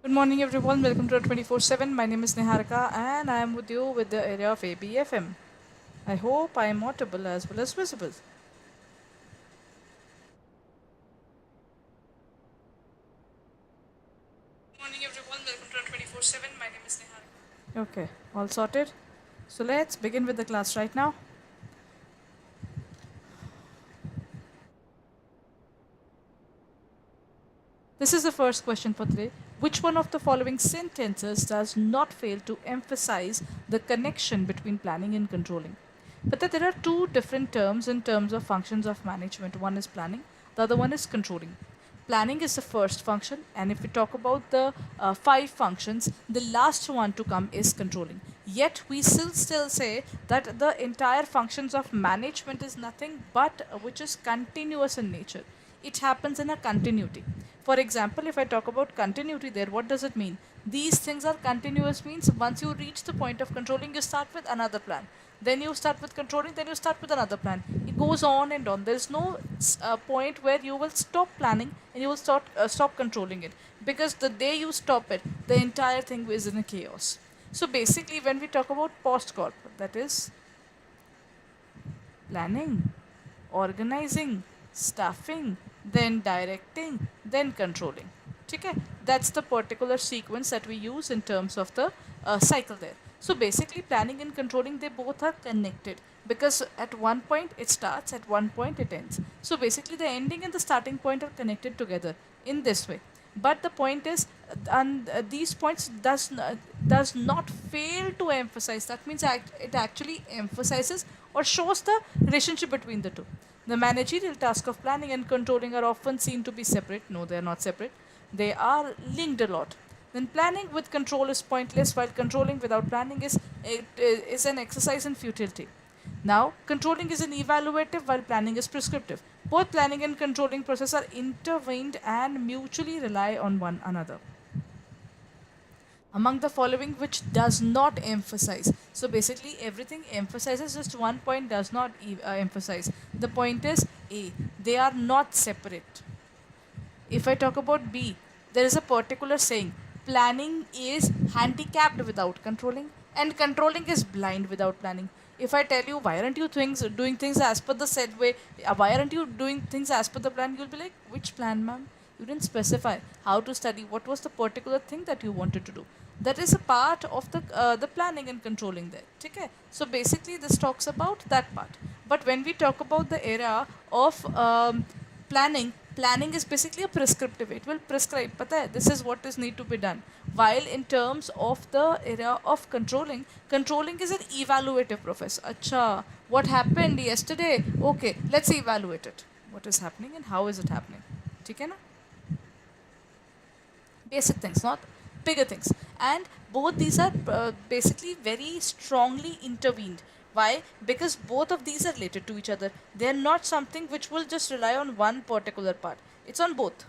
Good morning, everyone. Welcome to 24/7. My name is Niharika, and I am with you with the area of ABFM. I hope I am audible as well as visible. Good morning, everyone. Welcome to 24/7. My name is Niharika. Okay, all sorted. So let's begin with the class right now. This is the first question for today. Which one of the following sentences does not fail to emphasize the connection between planning and controlling? But that there are two different terms in terms of functions of management. One is planning, the other one is controlling. Planning is the first function, and if we talk about the five functions, the last one to come is controlling. Yet we still say that the entire functions of management is nothing but which is continuous in nature. It happens in a continuity. For example, if I talk about continuity there, what does it mean? These things are continuous means once you reach the point of controlling, you start with another plan. Then you start with controlling, then you start with another plan. It goes on and on. There's no point where you will stop planning and you will stop controlling it. Because the day you stop it, the entire thing is in a chaos. So basically, when we talk about post corp, that is planning, organizing, staffing, then directing, then controlling. Okay, that's the particular sequence that we use in terms of the cycle there. So basically, planning and controlling, they both are connected because at one point it starts, at one point it ends. So basically, the ending and the starting point are connected together in this way. But the point is, and these points does not fail to emphasize. That means it actually emphasizes or shows the relationship between the two. The managerial task of planning and controlling are often seen to be separate. No, they are not separate. They are linked a lot. Then planning with control is pointless, while controlling without planning is an exercise in futility. Now, controlling is an evaluative while planning is prescriptive. Both planning and controlling process are intertwined and mutually rely on one another. Among the following which does not emphasize. So basically everything emphasizes, just one point does not emphasize. The point is A, they are not separate. If I talk about B, there is a particular saying, planning is handicapped without controlling and controlling is blind without planning. If I tell you, why aren't you doing things as per the said way, why aren't you doing things as per the plan, you'll be like, which plan, ma'am? You didn't specify how to study, what was the particular thing that you wanted to do. That is a part of the planning and controlling there. Okay? So basically this talks about that part. But when we talk about the area of planning is basically a prescriptive. It will prescribe, pata hai, this is what is need to be done. While in terms of the area of controlling is an evaluative process. Acha, what happened yesterday? Okay, let's evaluate it. What is happening and how is it happening? ठीक है ना? Basic things, not bigger things. And both these are basically very strongly intervened. Why? Because both of these are related to each other. They are not something which will just rely on one particular part. It's on both.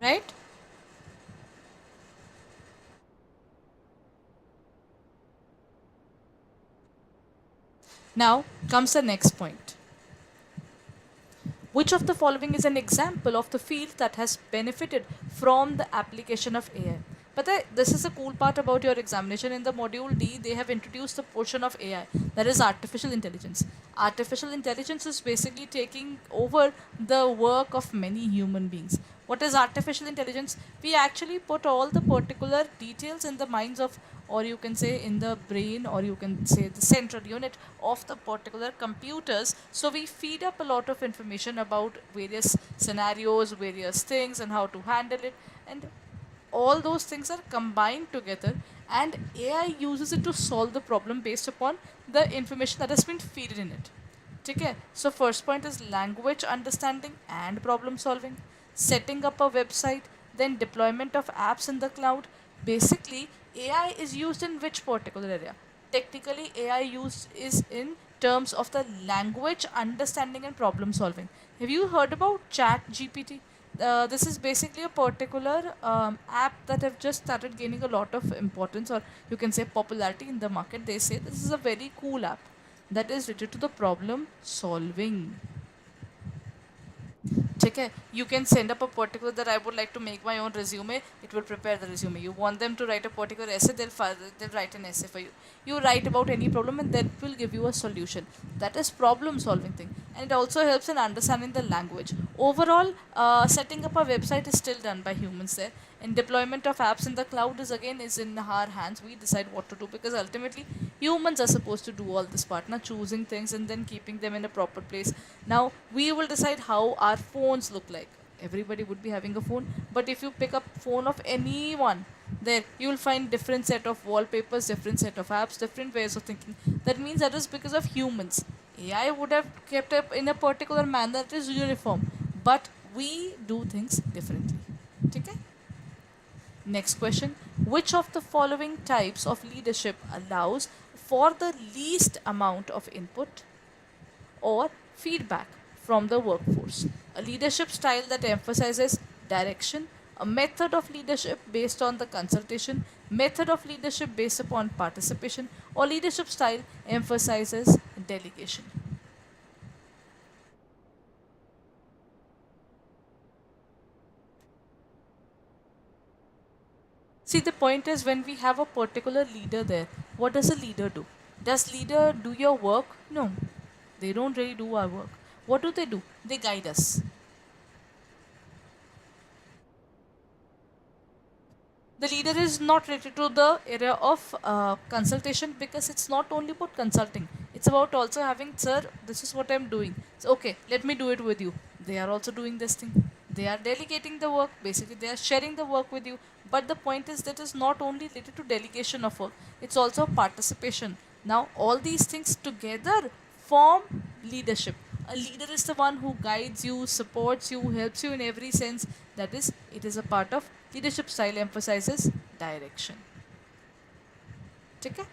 Right? Now comes the next point. Which of the following is an example of the field that has benefited from the application of AI? But this is a cool part about your examination. In the module D, they have introduced the portion of AI, that is artificial intelligence. Artificial intelligence is basically taking over the work of many human beings. What is artificial intelligence? We actually put all the particular details in the minds of, or you can say in the brain, or you can say the central unit of the particular computers. So we feed up a lot of information about various scenarios, various things, and how to handle it. And all those things are combined together, and AI uses it to solve the problem based upon the information that has been fed in it. Okay, so first point is language understanding and problem solving, setting up a website, then deployment of apps in the cloud. Basically, AI is used in which particular area? technically AI used is in terms of the language understanding and problem solving. Have you heard about Chat GPT? This is basically a particular app that have just started gaining a lot of importance, or you can say popularity in the market. They say this is a very cool app that is related to the problem solving. ठीक है, you can send up a particular that I would like to make my own resume. It will prepare the resume. You want them to write a particular essay, they'll write an essay for you. You write about any problem and that will give you a solution. That is problem solving thing, and it also helps in understanding the language. Overall, setting up a website is still done by humans there, and deployment of apps in the cloud is in our hands. We decide what to do, because ultimately humans are supposed to do all this part, now choosing things and then keeping them in a proper place. Now we will decide how our phones look like. Everybody would be having a phone, but if you pick up phone of anyone, there you will find different set of wallpapers, different set of apps, different ways of thinking. That means that is because of humans. AI would have kept up in a particular manner that is uniform, but we do things differently. Okay. Next question. Which of the following types of leadership allows for the least amount of input or feedback from the workforce? A leadership style that emphasizes direction, a method of leadership based on the consultation, method of leadership based upon participation, or leadership style emphasizes delegation. See, the point is, when we have a particular leader there, what does a leader do? Does leader do your work? No, they don't really do our work. What do? They guide us. The leader is not related to the area of consultation, because it's not only about consulting, it's about also having, sir, this is what I'm doing, so okay, let me do it with you. They are also doing this thing, they are delegating the work, basically they are sharing the work with you. But the point is that is not only related to delegation of work, it's also participation. Now all these things together form leadership. A leader is the one who guides you, supports you, helps you in every sense. That is, it is a part of leadership style emphasizes direction. Okay?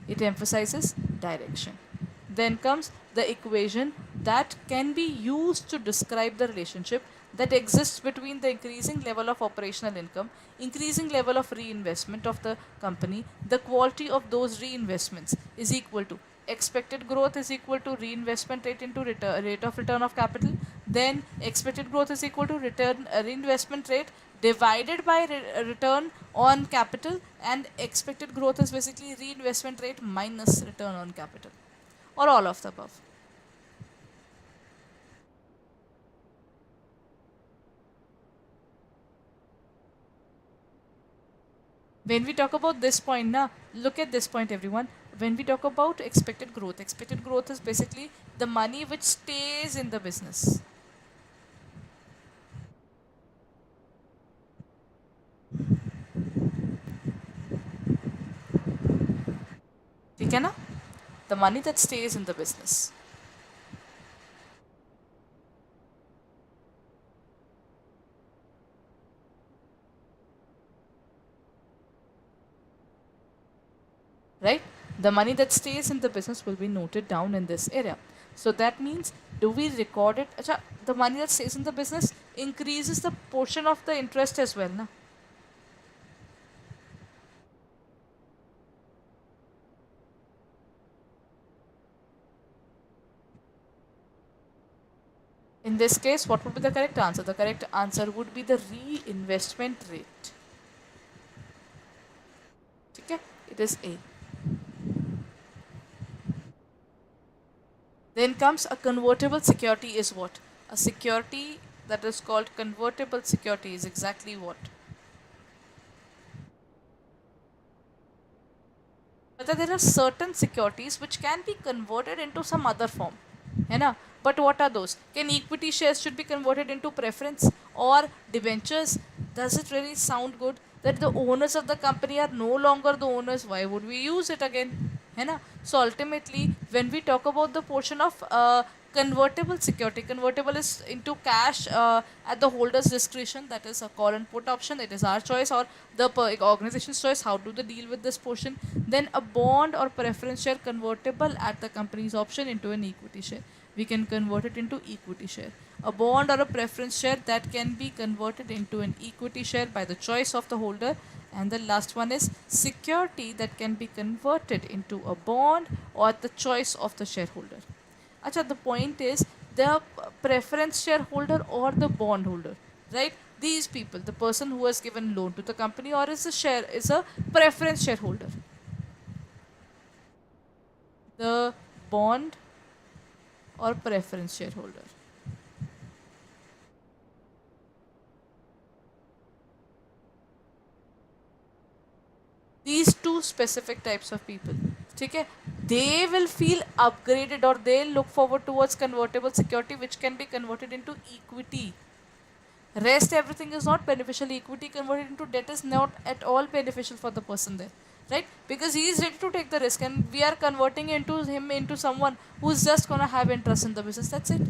It emphasizes direction. Then comes the equation that can be used to describe the relationship that exists between the increasing level of operational income, increasing level of reinvestment of the company, the quality of those reinvestments is equal to expected growth is equal to reinvestment rate into rate of return of capital. Then expected growth is equal to reinvestment rate divided by return on capital, and expected growth is basically reinvestment rate minus return on capital, or all of the above. When we talk about this point now, look at this point everyone. When we talk about expected growth is basically the money which stays in the business. ठीक है ना? The money that stays in the business. Right? The money that stays in the business will be noted down in this area. So that means, do we record it? Acha, the money that stays in the business increases the portion of the interest as well. Na? In this case, what would be the correct answer? The correct answer would be the reinvestment rate. Okay? It is A. Then comes a convertible security is what? A security that is called convertible security is exactly what? But there are certain securities which can be converted into some other form. है ना? But what are those? Can equity shares should be converted into preference or debentures? Does it really sound good that the owners of the company are no longer the owners? Why would we use it again? है ना. So ultimately when we talk about the portion of convertible security, convertible is into cash at the holder's discretion, that is a call and put option, it is our choice or the organization's choice how do they deal with this portion. Then a bond or preference share convertible at the company's option into an equity share, we can convert it into equity share. A bond or a preference share that can be converted into an equity share by the choice of the holder. And the last one is security that can be converted into a bond or at the choice of the shareholder. Acha, the point is the preference shareholder or the bond holder, right? These people, the person who has given loan to the company or is a preference shareholder. The bond or preference shareholder. These two specific types of people, okay, they will feel upgraded or they'll look forward towards convertible security which can be converted into equity. Rest everything is not beneficial. Equity converted into debt is not at all beneficial for the person there, right? Because he is ready to take the risk and we are converting into him into someone who's just gonna have interest in the business. That's it.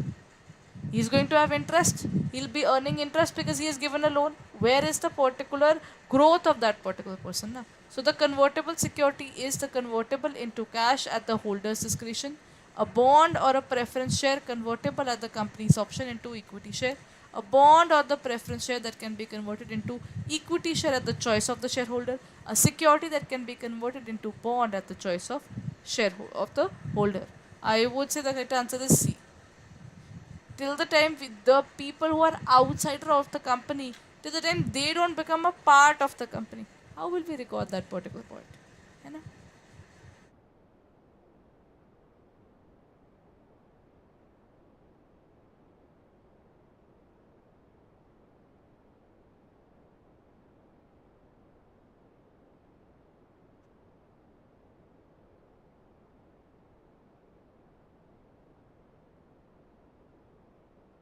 He's going to have interest. He'll be earning interest because he has given a loan. Where is the particular growth of that particular person now? So the convertible security is the convertible into cash at the holder's discretion. A bond or a preference share convertible at the company's option into equity share. A bond or the preference share that can be converted into equity share at the choice of the shareholder. A security that can be converted into bond at the choice of of the holder. I would say the correct answer is C. Till the time the people who are outsider of the company, till the time they don't become a part of the company, how will we record that particular point, you know?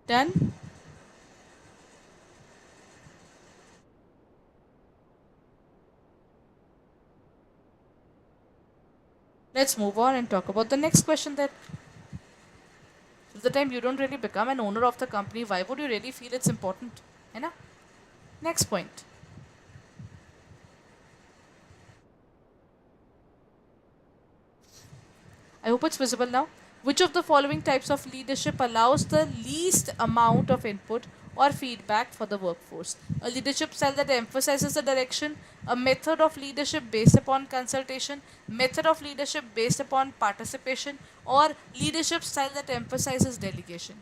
Done. Let's move on and talk about the next question. That till the time you don't really become an owner of the company, why would you really feel it's important, you know? Next point. I hope it's visible now. Which of the following types of leadership allows the least amount of input or feedback for the workforce? A leadership style that emphasizes the direction, a method of leadership based upon consultation, method of leadership based upon participation, or leadership style that emphasizes delegation.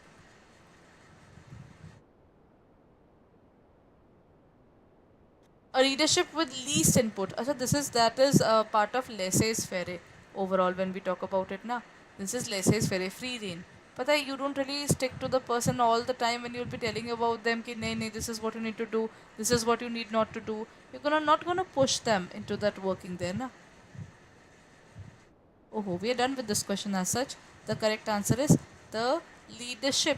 A leadership with least input. So this is that is a part of laissez-faire overall when we talk about it now. This is laissez-faire, free reign. But you don't really stick to the person all the time when you'll be telling about them ki nahi, nahi, this is what you need to do, this is what you need not to do. You're gonna not gonna push them into that working there na. Oh, we are done with this question as such. The correct answer is the leadership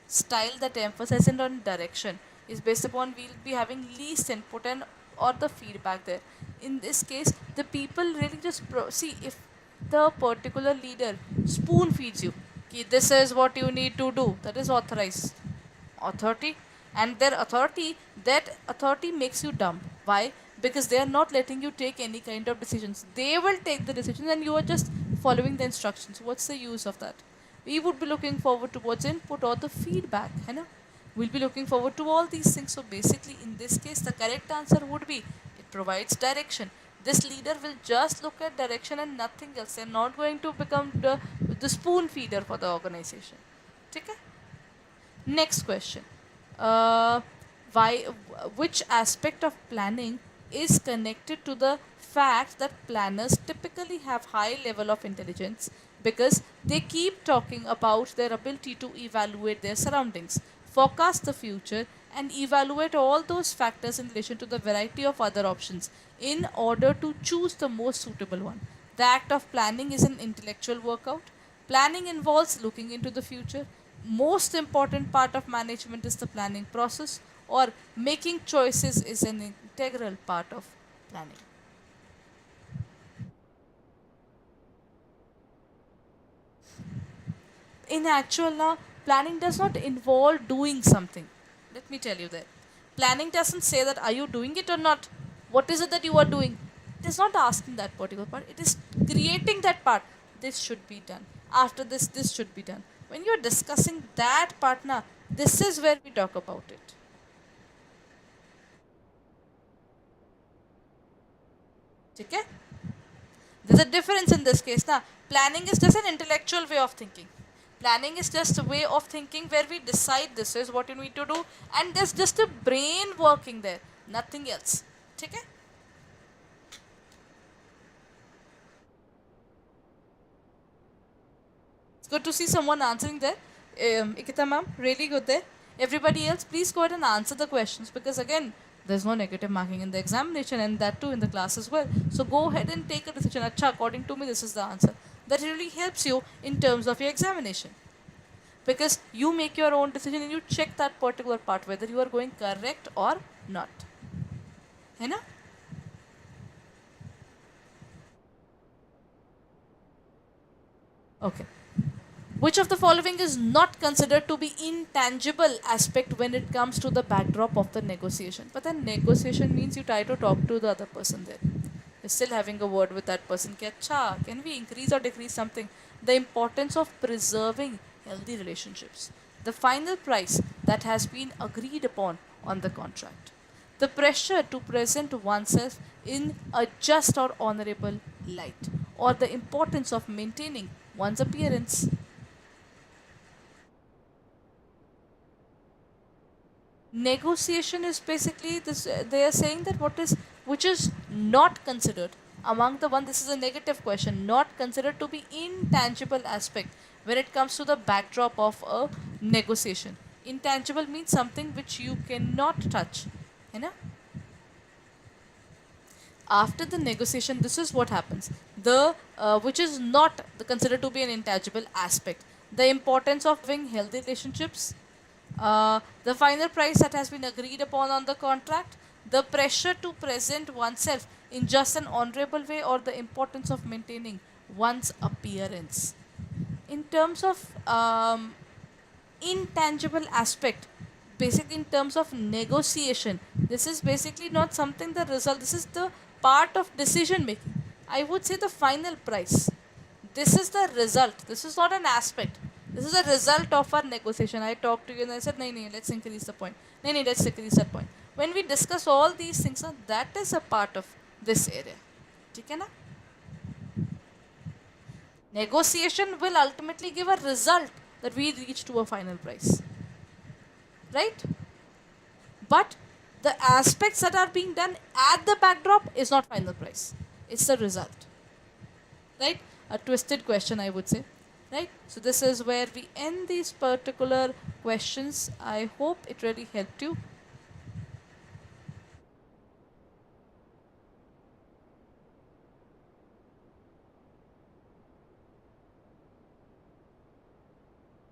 style that emphasizes on direction is based upon we'll be having least input and or the feedback there. In this case, the people really just see if the particular leader spoon feeds you. Ki, this is what you need to do. That is authorized authority, and their authority, that authority makes you dumb. Why? Because they are not letting you take any kind of decisions. They will take the decisions and you are just following the instructions. What's the use of that? We would be looking forward towards input or the feedback, you know. We'll be looking forward to all these things. So basically in this case the correct answer would be it provides direction. This leader will just look at direction and nothing else. They're not going to become the spoon feeder for the organization. Okay? Next question. Uh, why? Which aspect of planning is connected to the fact that planners typically have high level of intelligence because they keep talking about their ability to evaluate their surroundings, forecast the future, and evaluate all those factors in relation to the variety of other options in order to choose the most suitable one. The act of planning is an intellectual workout. Planning involves looking into the future. Most important part of management is the planning process, or making choices is an integral part of planning. In actual now, planning does not involve doing something. Let me tell you that. Planning doesn't say that are you doing it or not? What is it that you are doing? It is not asking that particular part. It is creating that part. This should be done. After this, this should be done. When you are discussing that part now, this is where we talk about it. Okay? There's a difference in this case. Now, planning is just an intellectual way of thinking. Planning is just a way of thinking where we decide this is what you need to do, and there's just a brain working there, nothing else. Okay? It's good to see someone answering there. Ikita ma'am, really good there. Everybody else, please go ahead and answer the questions because again, there's no negative marking in the examination and that too in the class as well. So go ahead and take a decision. Acha, according to me, this is the answer. That really helps you in terms of your examination because you make your own decision and you check that particular part whether you are going correct or not. है ना? Okay. Which of the following is not considered to be intangible aspect when it comes to the backdrop of the negotiation? But then negotiation means you try to talk to the other person there. You're still having a word with that person. Ki, Acha, can we increase or decrease something? The importance of preserving healthy relationships. The final price that has been agreed upon on the contract. The pressure to present oneself in a just or honorable light. Or the importance of maintaining one's appearance. Negotiation is basically this, they are saying that what is which is not considered among the one, this is a negative question, not considered to be intangible aspect when it comes to the backdrop of a negotiation. Intangible means something which you cannot touch, you know. After the negotiation, this is what happens, the which is not considered to be an intangible aspect, the importance of having healthy relationships, the final price that has been agreed upon on the contract, the pressure to present oneself in just an honorable way, or the importance of maintaining one's appearance. In terms of intangible aspect, basically in terms of negotiation, this is basically not something the result, this is the part of decision making. I would say the final price, this is the result, this is not an aspect, this is a result of our negotiation. I talked to you and I said, no, let's increase the point. No, let's decrease that point. When we discuss all these things, that is a part of this area. Okay, na? Negotiation will ultimately give a result that we reach to a final price. Right? But the aspects that are being done at the backdrop is not final price. It's the result. Right? A twisted question, I would say. Right? So this is where we end these particular questions. I hope it really helped you.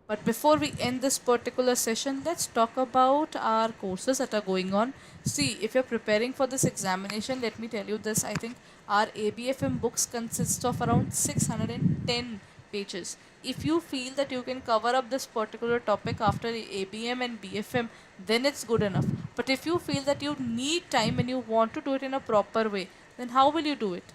But before we end this particular session, let's talk about our courses that are going on. See, if you're preparing for this examination, let me tell you this. I think our ABFM books consist of around 610 pages. If you feel that you can cover up this particular topic after ABM and BFM, then it's good enough. But if you feel that you need time and you want to do it in a proper way, then how will you do it?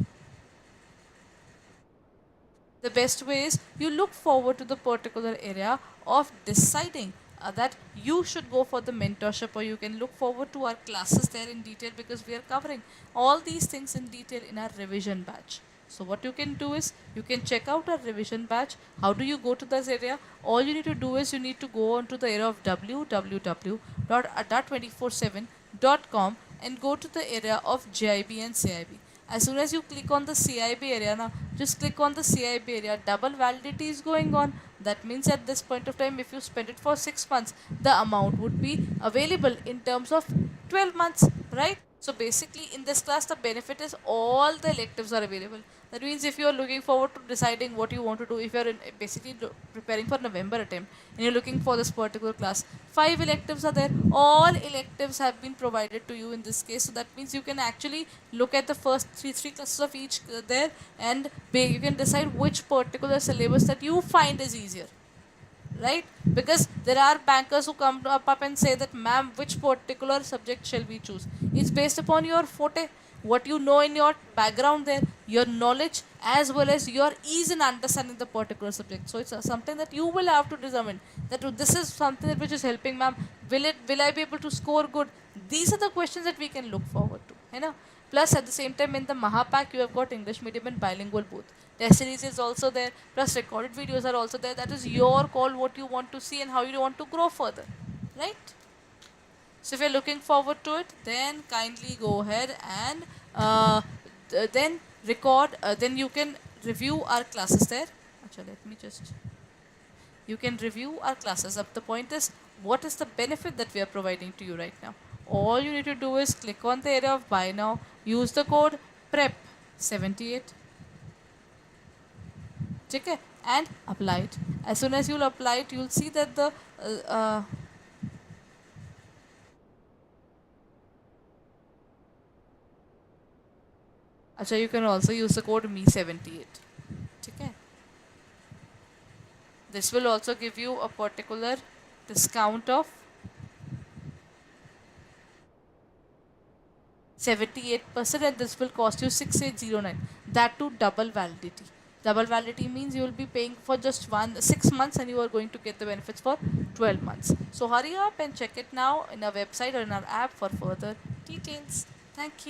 The best way is you look forward to the particular area of deciding that you should go for the mentorship, or you can look forward to our classes there in detail, because we are covering all these things in detail in our revision batch. So what you can do is you can check out our revision batch. How do you go to this area? All you need to do is you need to go on to the area of www.adda247.com and go to the area of JIB and CIB. As soon as you click on the CIB area, now just click on the CIB area, double validity is going on. That means at this point of time, if you spend it for 6 months, the amount would be available in terms of 12 months, right? So basically, in this class, the benefit is all the electives are available. That means if you are looking forward to deciding what you want to do, if you are basically preparing for November attempt and you're looking for this particular class, 5 electives are there. All electives have been provided to you in this case. So that means you can actually look at the first three classes of each there, and you can decide which particular syllabus that you find is easier, right? Because there are bankers who come up and say that, ma'am, which particular subject shall we choose? It's based upon your forte, what you know in your background there, your knowledge, as well as your ease in understanding the particular subject. So it's something that you will have to determine that, this is something that which is helping, ma'am. Will I be able to score good? These are the questions that we can look forward to, you know. Plus, at the same time, in the Mahapack, you have got English medium and bilingual both. Test series is also there. Plus, recorded videos are also there. That is your call, what you want to see and how you want to grow further, right? So, if you're looking forward to it, then kindly go ahead and then record. Then you can review our classes there. Achha, let me just. You can review our classes up. The point is, what is the benefit that we are providing to you right now? All you need to do is click on the area of buy now, use the code PREP78, okay, and apply it. As soon as you'll apply it, you'll see that the you can also use the code me78, okay. This will also give you a particular discount of 78%, and this will cost you 6809. That too double validity. Double validity means you will be paying for just 6 months and you are going to get the benefits for 12 months. So hurry up and check it now in our website or in our app for further details. Thank you.